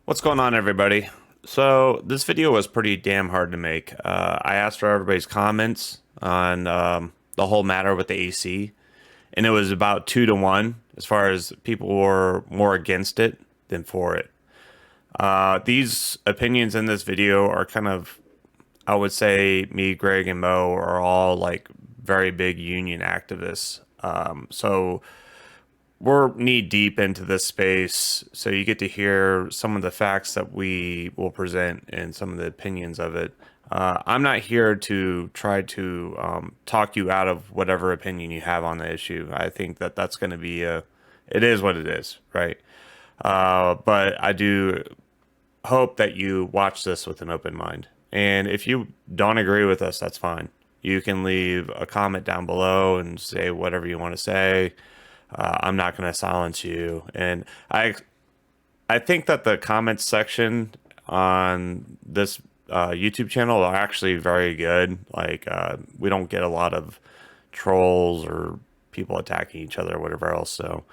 What's going on, everybody? So this video was pretty damn hard to make. I asked for everybody's comments on the whole matter with the AC, and it was about 2 to 1 as far as people were more against it than for it. These opinions in this video are kind of, I would say, me, Greg, and Mo are all like very big union activists. So we're knee deep into this space, so you get to hear some of the facts that we will present and some of the opinions of it. I'm not here to try to talk you out of whatever opinion you have on the issue. I think that that's going to be it is what it is, right? But I do hope that you watch this with an open mind. And if you don't agree with us, that's fine. You can leave a comment down below and say whatever you want to say. I'm not going to silence you. And I think that the comments section on this YouTube channel are actually very good. Like we don't get a lot of trolls or people attacking each other or whatever else. So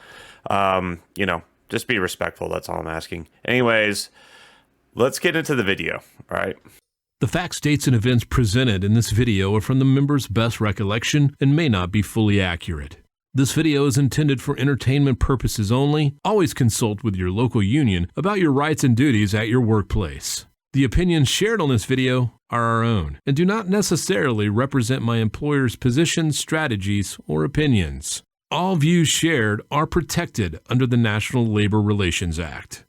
just be respectful. That's all I'm asking. Anyways, let's get into the video. All right. The facts, dates, and events presented in this video are from the members' best recollection and may not be fully accurate. This video is intended for entertainment purposes only. Always consult with your local union about your rights and duties at your workplace. The opinions shared on this video are our own and do not necessarily represent my employer's positions, strategies, or opinions. All views shared are protected under the National Labor Relations Act.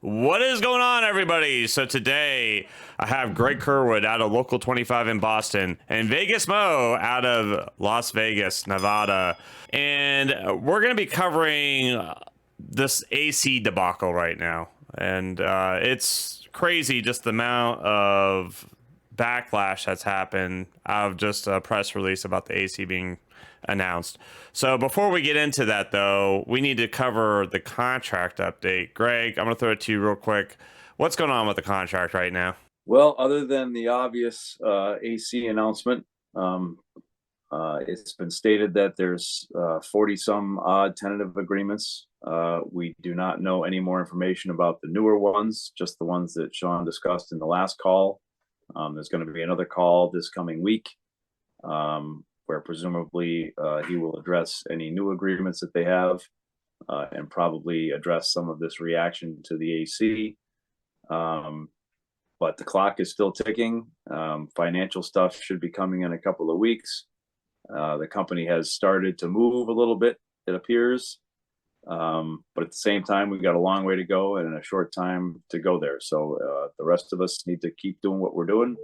What is going on, everybody? So today I have Greg Kerwood out of Local 25 in Boston and Vegas Mo out of Las Vegas, Nevada. And we're going to be covering this AC debacle right now. And it's crazy just the amount of backlash that's happened out of just a press release about the AC being announced. So before we get into that, though, we need to cover the contract update. Greg, I'm going to throw it to you real quick. What's going on with the contract right now? Well, other than the obvious AC announcement, it's been stated that there's 40 some odd tentative agreements. We do not know any more information about the newer ones, just the ones that Sean discussed in the last call. There's going to be another call this coming week where presumably he will address any new agreements that they have and probably address some of this reaction to the AC. But the clock is still ticking. Financial stuff should be coming in a couple of weeks. The company has started to move a little bit, it appears. But at the same time, we've got a long way to go and a short time to go there. So the rest of us need to keep doing what we're doing,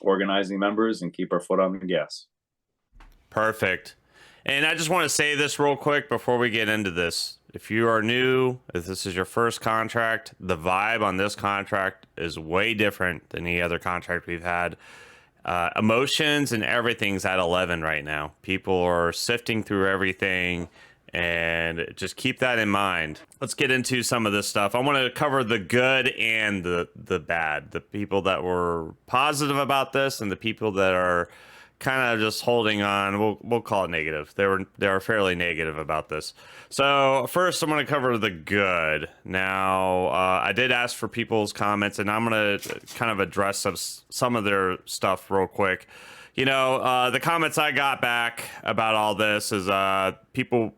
organizing members, and keep our foot on the gas. Perfect. And I just want to say this real quick before we get into this. If you are new, if this is your first contract, the vibe on this contract is way different than any other contract we've had. Emotions and everything's at 11 right now. People are sifting through everything, and just keep that in mind. Let's get into some of this stuff. I want to cover the good and the bad. The people that were positive about this and the people that are kind of just holding on. We'll call it negative. They are fairly negative about this. So first, I'm going to cover the good. Now, I did ask for people's comments, and I'm going to kind of address some of their stuff real quick. The comments I got back about all this is people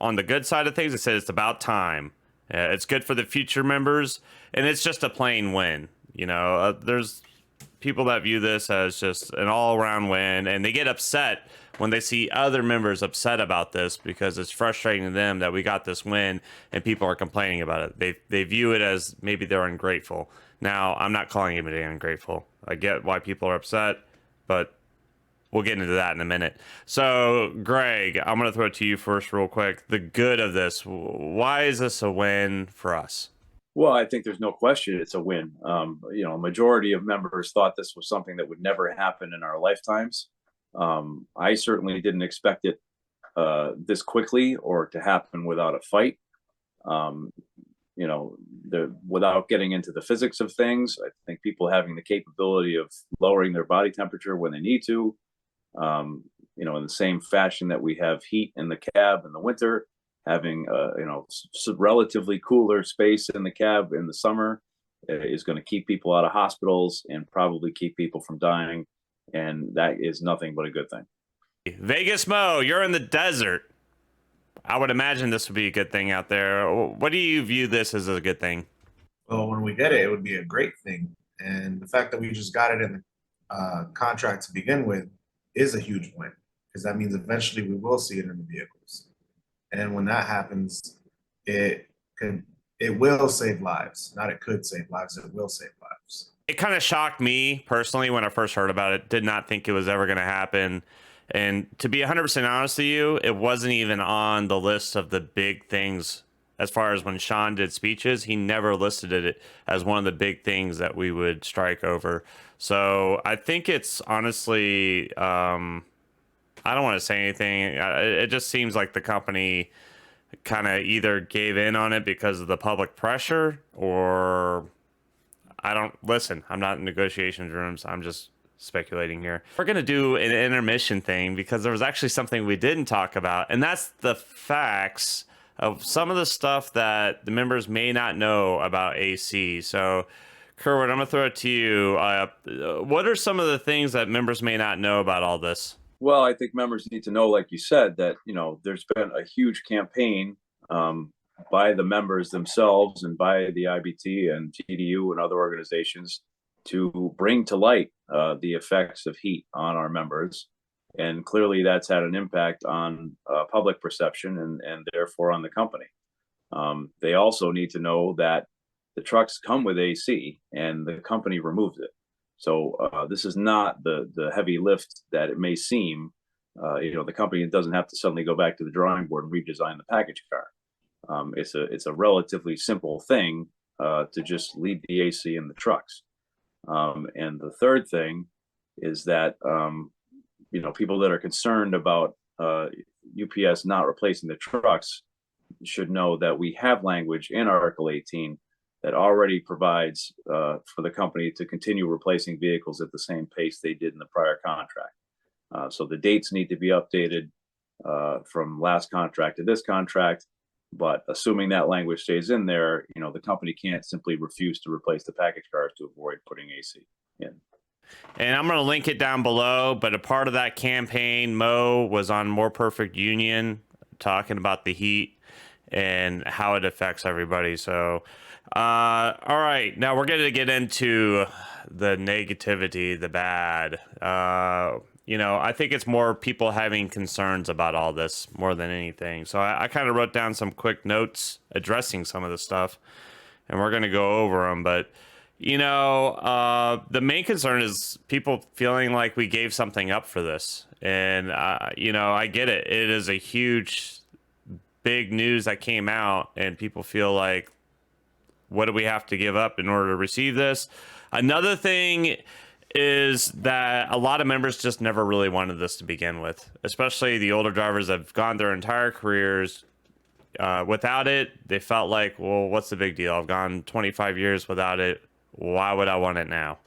on the good side of things. They said it's about time. It's good for the future members, and it's just a plain win. There's people that view this as just an all-around win, and they get upset when they see other members upset about this because it's frustrating to them that we got this win and people are complaining about it. They view it as maybe they're ungrateful. Now, I'm not calling anybody ungrateful. I get why people are upset, but we'll get into that in a minute. So, Greg, I'm going to throw it to you first real quick. The good of this, why is this a win for us? Well, I think there's no question it's a win. A majority of members thought this was something that would never happen in our lifetimes. I certainly didn't expect it this quickly or to happen without a fight. Without getting into the physics of things, I think people having the capability of lowering their body temperature when they need to, in the same fashion that we have heat in the cab in the winter, having relatively cooler space in the cab in the summer is going to keep people out of hospitals and probably keep people from dying, and that is nothing but a good thing. Vegas Mo, you're in the desert. I would imagine this would be a good thing out there. What do you view this as a good thing? Well, when we get it, it would be a great thing. And the fact that we just got it in the contract to begin with is a huge win, because that means eventually we will see it in the vehicles. And when that happens, it will save lives. Not it could save lives, it will save lives. It kind of shocked me personally when I first heard about it. Did not think it was ever going to happen. And to be 100% honest with you, it wasn't even on the list of the big things. As far as when Sean did speeches, he never listed it as one of the big things that we would strike over. So I think it's honestly, I don't want to say anything. It just seems like the company kind of either gave in on it because of the public pressure, or I'm not in negotiations rooms. I'm just speculating here. We're going to do an intermission thing because there was actually something we didn't talk about, and that's the facts of some of the stuff that the members may not know about AC. So, Kerwin, I'm going to throw it to you. What are some of the things that members may not know about all this? Well, I think members need to know, like you said, that there's been a huge campaign by the members themselves and by the IBT and TDU and other organizations to bring to light the effects of heat on our members. And clearly that's had an impact on public perception and therefore on the company. They also need to know that the trucks come with AC and the company removes it. So this is not the heavy lift that it may seem. The company doesn't have to suddenly go back to the drawing board and redesign the package car. It's a relatively simple thing to just leave the AC in the trucks. And the third thing is that people that are concerned about UPS not replacing the trucks should know that we have language in Article 18 that already provides for the company to continue replacing vehicles at the same pace they did in the prior contract. So the dates need to be updated from last contract to this contract, but assuming that language stays in there, the company can't simply refuse to replace the package cars to avoid putting AC in. And I'm going to link it down below, but a part of that campaign, Mo was on More Perfect Union talking about the heat and how it affects everybody. So, all right, now we're going to get into the negativity, the bad. I think it's more people having concerns about all this more than anything. So I kind of wrote down some quick notes addressing some of the stuff, and we're going to go over them. But the main concern is people feeling like we gave something up for this. And, I get it. It is a huge, big news that came out, and people feel like, what do we have to give up in order to receive this? Another thing is that a lot of members just never really wanted this to begin with, especially the older drivers that have gone their entire careers without it. They felt like, well, what's the big deal? I've gone 25 years without it. Why would I want it now?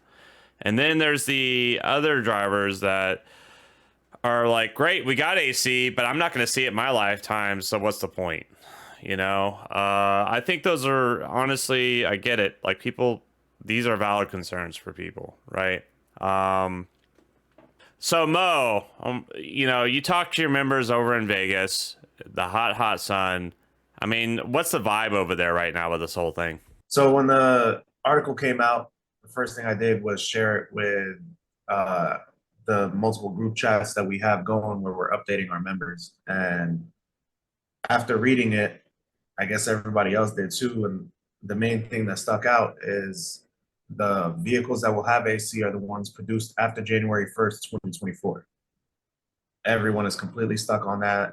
And then there's the other drivers that are like, great, we got AC, but I'm not going to see it in my lifetime. So what's the point? I think those are, honestly, I get it. Like, these are valid concerns for people, right? So Mo, you talk to your members over in Vegas, the hot sun. I mean, what's the vibe over there right now with this whole thing? So when the article came out, the first thing I did was share it with the multiple group chats that we have going where we're updating our members. And after reading it, I guess everybody else did too. And the main thing that stuck out is the vehicles that will have AC are the ones produced after January 1st, 2024. Everyone is completely stuck on that.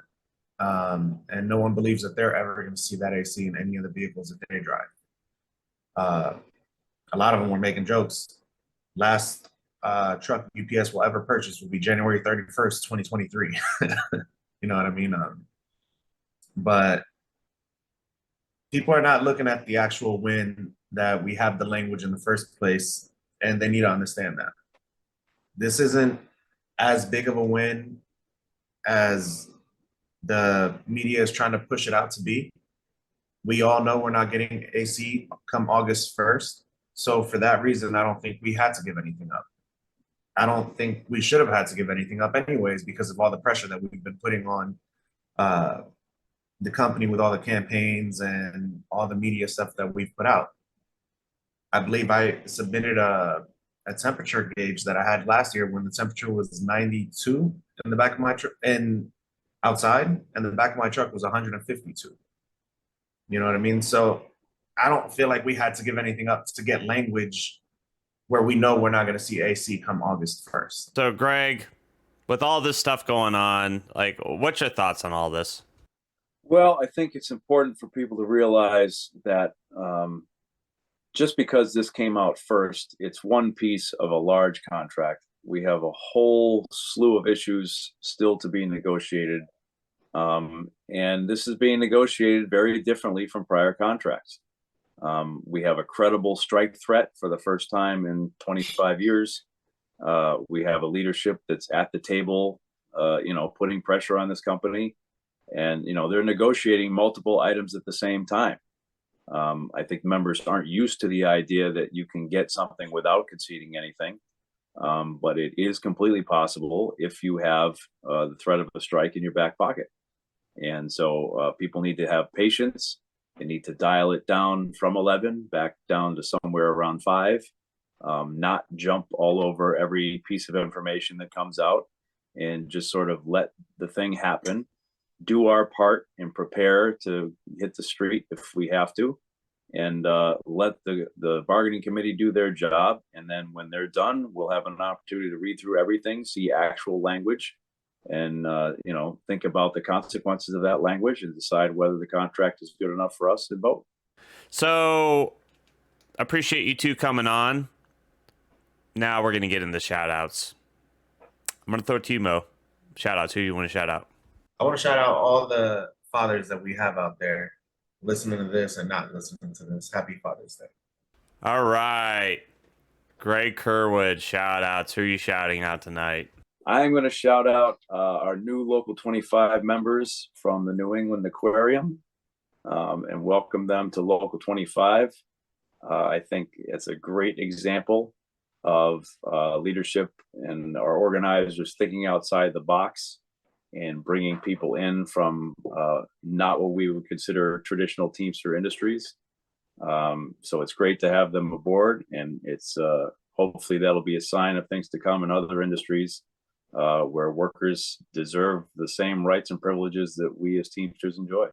And no one believes that they're ever going to see that AC in any of the vehicles that they drive. A lot of them were making jokes. Last truck UPS will ever purchase will be January 31st, 2023. You know what I mean? But people are not looking at the actual win that we have the language in the first place, and they need to understand that. This isn't as big of a win as the media is trying to push it out to be. We all know we're not getting AC come August 1st. So for that reason, I don't think we had to give anything up. I don't think we should have had to give anything up anyways because of all the pressure that we've been putting on the company with all the campaigns and all the media stuff that we've put out. I believe I submitted a temperature gauge that I had last year when the temperature was 92 in the back of my truck and outside, and the back of my truck was 152. You know what I mean? So I don't feel like we had to give anything up to get language where we know we're not going to see AC come August 1st. So, Greg, with all this stuff going on, like, what's your thoughts on all this? Well, I think it's important for people to realize that just because this came out first, it's one piece of a large contract. We have a whole slew of issues still to be negotiated. And this is being negotiated very differently from prior contracts. We have a credible strike threat for the first time in 25 years. We have a leadership that's at the table, putting pressure on this company. And, they're negotiating multiple items at the same time. I think members aren't used to the idea that you can get something without conceding anything. But it is completely possible if you have the threat of a strike in your back pocket. And so people need to have patience. They need to dial it down from 11 back down to somewhere around 5, not jump all over every piece of information that comes out, and just sort of let the thing happen, do our part and prepare to hit the street if we have to, and let the bargaining committee do their job. And then when they're done, we'll have an opportunity to read through everything, see actual language, and think about the consequences of that language and decide whether the contract is good enough for us to vote. So appreciate you two coming on. Now we're going to get into shout outs. I'm going to throw it to you, Mo. Shout outs. Who you want to shout out? I want to shout out all the fathers that we have out there listening to this and not listening to this. Happy Father's Day. All right. Greg Kerwood, shout outs. Who are you shouting out tonight? I'm going to shout out our new Local 25 members from the New England Aquarium and welcome them to Local 25. I think it's a great example of leadership and our organizers thinking outside the box and bringing people in from not what we would consider traditional Teamster industries. So it's great to have them aboard, and it's hopefully that'll be a sign of things to come in other industries where workers deserve the same rights and privileges that we as Teamsters enjoy.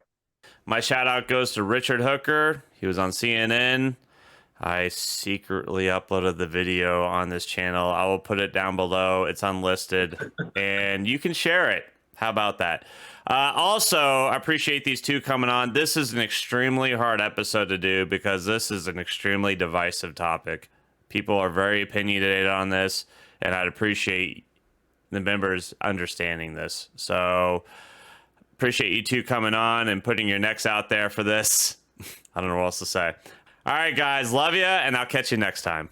My shout out goes to Richard Hooker. He was on CNN. I secretly uploaded the video on this channel. I will put it down below. It's unlisted and you can share it. How about that? Also, I appreciate these two coming on. This is an extremely hard episode to do because this is an extremely divisive topic. People are very opinionated on this, and I'd appreciate the members understanding this. So appreciate you two coming on and putting your necks out there for this. I don't know what else to say. All right, guys, love you, and I'll catch you next time.